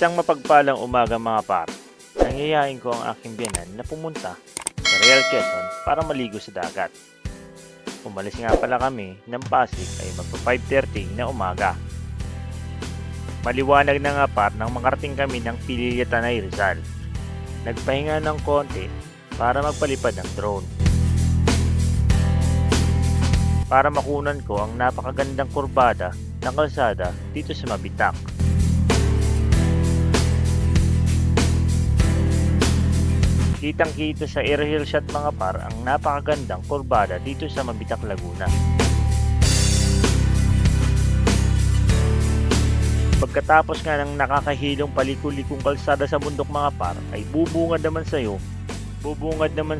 Isang mapagpalang umaga mga par, nangyayain ko ang aking biyanan na pumunta sa Real Quezon para maligo sa dagat. Umalis nga pala kami ng Pasig ay magpa 5:30 na umaga. Maliwanag na nga par nang makarating kami ng Pililla Tanay Rizal. Nagpahinga ng konti para magpalipad ng drone. Para makunan ko ang napakagandang kurbada ng kalsada dito sa Mabitak. Kitang-kita sa aerial shot mga par ang napakagandang kurbada dito sa Mabitak, Laguna. Pagkatapos nga ng nakakahilong paliko-likong kalsada sa bundok mga par ay bubungad naman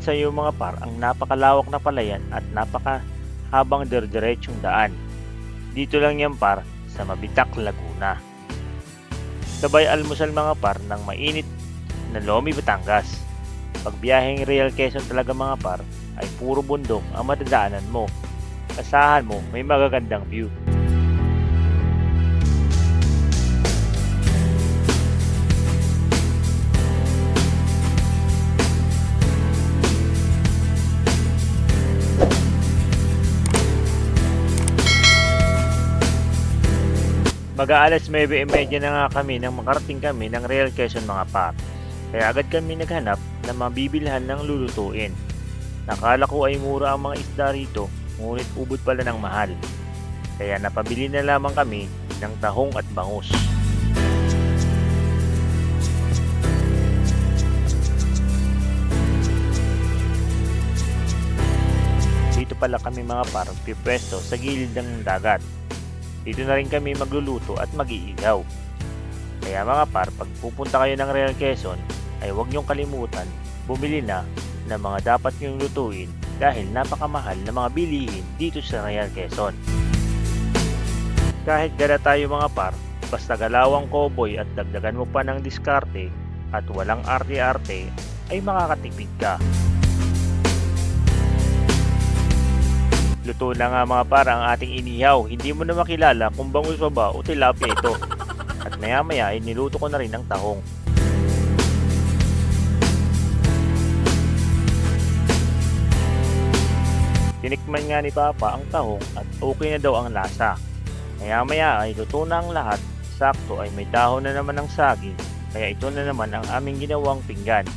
sa iyo mga par ang napakalawak na palayan at napakahabang diretsong daan. Dito lang yan par sa Mabitak, Laguna. Sabay almusal mga par ng mainit na Lomi, Batangas. Pagbiyaheng Real Quezon talaga mga par ay puro bundok ang madadaanan mo. Asahan mo may magagandang view. Mag-aalas 9:30 na nga kami nang makarating kami ng Real Quezon mga par. Kaya agad kami naghanap na mabibilhan ng lulutuin. Nakala ko ay mura ang mga isda rito, ngunit ubod pala ng mahal. Kaya napabili na lamang kami ng tahong at bangus. Dito pala kami mga par pipwesto sa gilid ng dagat. Dito na rin kami magluluto at mag-iigaw. Kaya mga par, pag pupunta kayo ng Real Quezon, ay huwag niyong kalimutan bumili na ng mga dapat niyong lutuin dahil napakamahal na mga bilihin dito sa Real Quezon. Kahit gala tayo mga par, basta galawang cowboy at dagdagan mo pa ng diskarte at walang arte-arte ay makakatipid ka. Luto na nga mga par ang ating inihaw, hindi mo na makilala kung bangus pa ba o tilapia ito. At maya-maya ay niluto ko na rin ng tahong. Tinikman nga ni Papa ang tahong at okay na daw ang lasa. Maya-maya ay luto na ang lahat, sakto ay may dahon na naman ng saging, kaya ito na naman ang aming ginawang pinggan.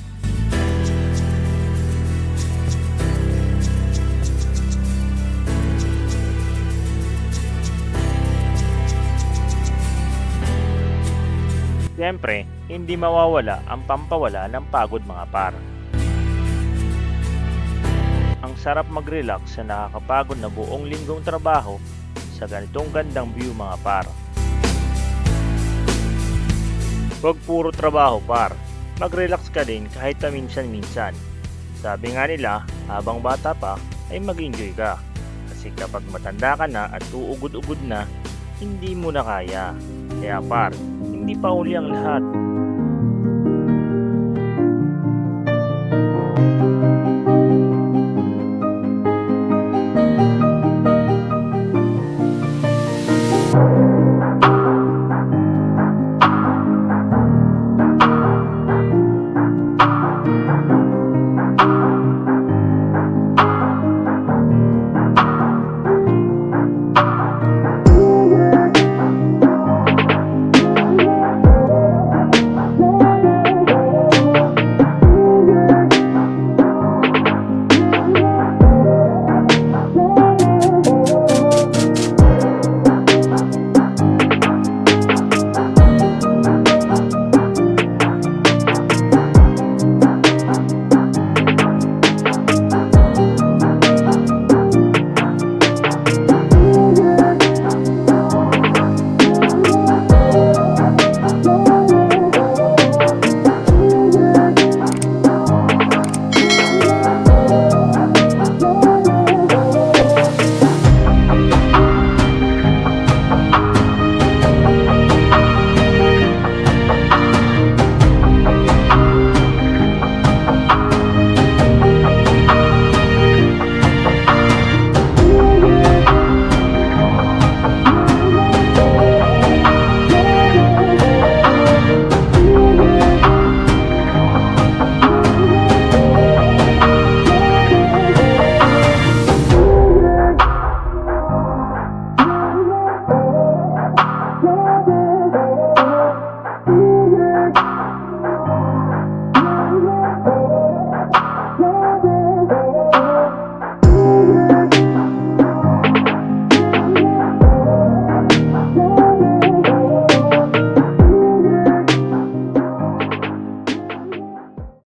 Siyempre, hindi mawawala ang pampawala ng pagod mga par. Ang sarap mag-relax sa nakakapagod na buong linggong trabaho sa ganitong gandang view mga par. Huwag puro trabaho par, mag-relax ka din kahit paminsan-minsan. Sabi nga nila, habang bata pa ay mag-enjoy ka. Kasi kapag matanda ka na at uugod-ugod na, hindi mo na kaya. Kaya par, hindi pa uli ang lahat.